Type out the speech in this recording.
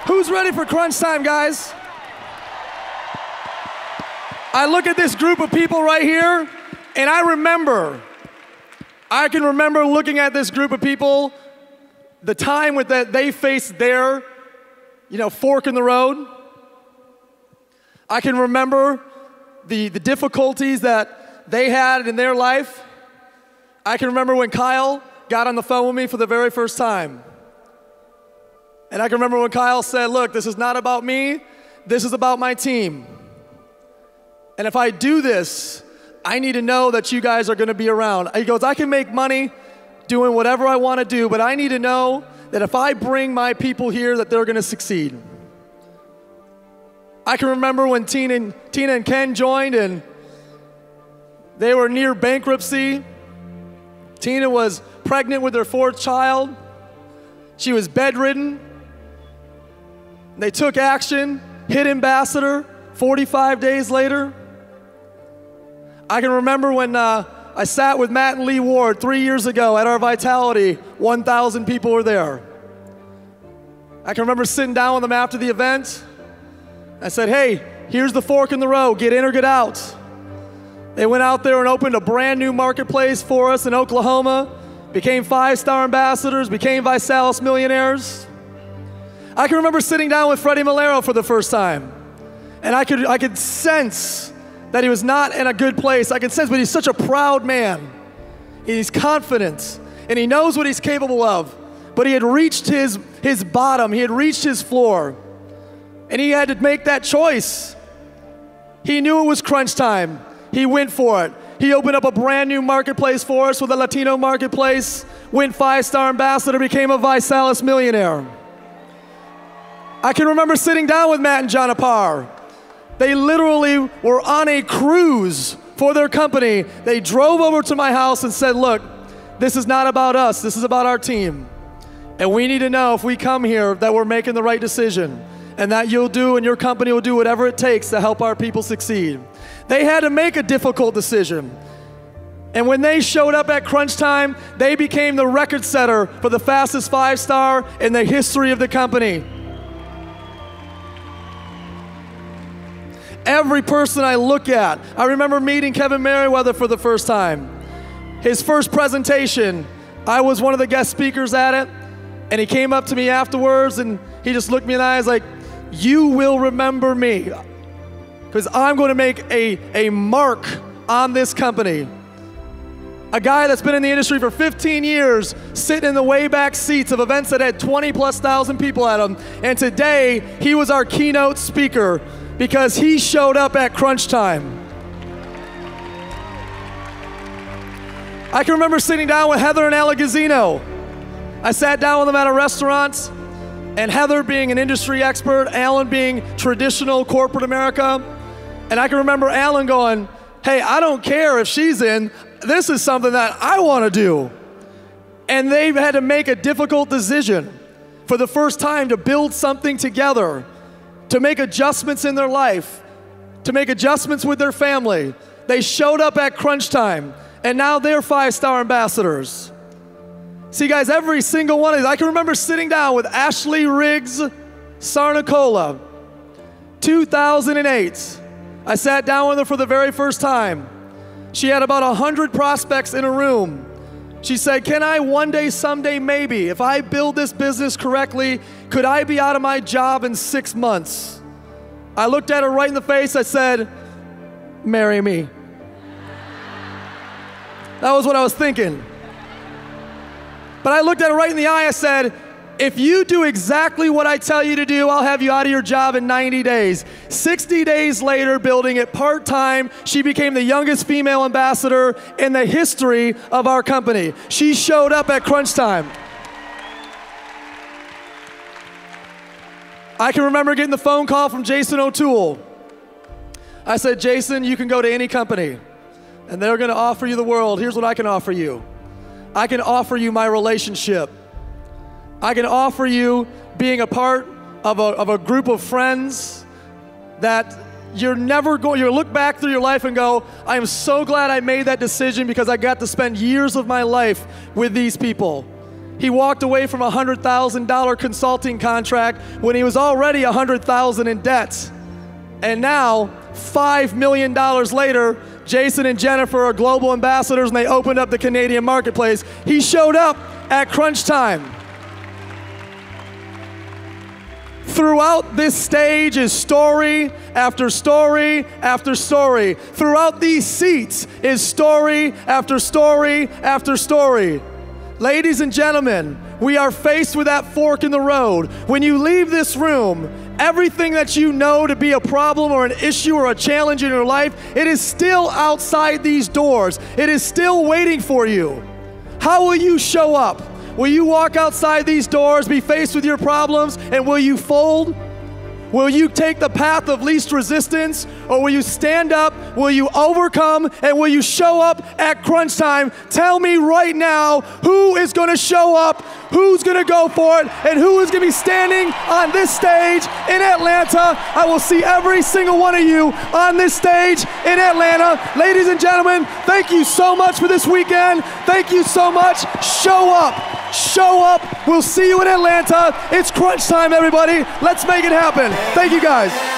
Who's ready for crunch time, guys? I look at this group of people right here, and I can remember looking at this group of people, the time that they faced their, fork in the road. I can remember the difficulties that they had in their life. I can remember when Kyle got on the phone with me for the very first time. And I can remember when Kyle said, look, this is not about me, this is about my team. And if I do this, I need to know that you guys are gonna be around. He goes, I can make money doing whatever I wanna do, but I need to know that if I bring my people here, that they're gonna succeed. I can remember when Tina and Ken joined and they were near bankruptcy. Tina was pregnant with her 4th child. She was bedridden. They took action, hit Ambassador 45 days later. I can remember when I sat with Matt and Lee Ward 3 years ago at our Vitality, 1,000 people were there. I can remember sitting down with them after the event. I said, hey, here's the fork in the road, get in or get out. They went out there and opened a brand new marketplace for us in Oklahoma, became 5-star ambassadors, became Visalus millionaires. I can remember sitting down with Freddie Malero for the first time, and I could sense that he was not in a good place. I could sense, but he's such a proud man. He's confident, and he knows what he's capable of, but he had reached his bottom, he had reached his floor, and he had to make that choice. He knew it was crunch time. He went for it. He opened up a brand new marketplace for us with a Latino marketplace, went 5-star ambassador, became a Visalus millionaire. I can remember sitting down with Matt and John Apar. They literally were on a cruise for their company. They drove over to my house and said, look, this is not about us, this is about our team. And we need to know if we come here that we're making the right decision and that you'll do and your company will do whatever it takes to help our people succeed. They had to make a difficult decision. And when they showed up at crunch time, they became the record setter for the fastest 5-star in the history of the company. Every person I look at, I remember meeting Kevin Merriweather for the first time. His first presentation, I was one of the guest speakers at it, and he came up to me afterwards and he just looked me in the eyes like, you will remember me, because I'm going to make a mark on this company. A guy that's been in the industry for 15 years, sitting in the way back seats of events that had 20,000+ people at them, and today he was our keynote speaker because he showed up at crunch time. I can remember sitting down with Heather and Alagazzino. I sat down with them at a restaurant, and Heather being an industry expert, Alan being traditional corporate America, and I can remember Alan going, hey, I don't care if she's in, this is something that I want to do. And they've had to make a difficult decision for the first time to build something together, to make adjustments in their life, to make adjustments with their family. They showed up at crunch time, and now they're 5-star ambassadors. See guys, every single one of these, I can remember sitting down with Ashley Riggs, Sarnicola, 2008. I sat down with her for the very first time. She had about 100 prospects in a room. She said, can I one day, someday, maybe, if I build this business correctly, could I be out of my job in 6 months? I looked at her right in the face, I said, marry me. That was what I was thinking. But I looked at her right in the eye, I said, if you do exactly what I tell you to do, I'll have you out of your job in 90 days. 60 days later, building it part-time, she became the youngest female ambassador in the history of our company. She showed up at crunch time. I can remember getting the phone call from Jason O'Toole. I said, Jason, you can go to any company, and they're gonna offer you the world. Here's what I can offer you. I can offer you my relationship. I can offer you being a part of a group of friends that you'll look back through your life and go, I am so glad I made that decision because I got to spend years of my life with these people. He walked away from a $100,000 consulting contract when he was already $100,000 in debt. And now, $5 million later, Jason and Jennifer are global ambassadors and they opened up the Canadian marketplace. He showed up at crunch time. Throughout this stage is story after story after story. Throughout these seats is story after story after story. Ladies and gentlemen, we are faced with that fork in the road. When you leave this room, everything that you know to be a problem or an issue or a challenge in your life, it is still outside these doors. It is still waiting for you. How will you show up? Will you walk outside these doors, be faced with your problems, and will you fold? Will you take the path of least resistance, or will you stand up, will you overcome, and will you show up at crunch time? Tell me right now who is going to show up, who's going to go for it, and who is going to be standing on this stage in Atlanta. I will see every single one of you on this stage in Atlanta. Ladies and gentlemen, thank you so much for this weekend. Thank you so much. Show up. Show up. We'll see you in Atlanta. It's crunch time, everybody. Let's make it happen. Thank you, guys.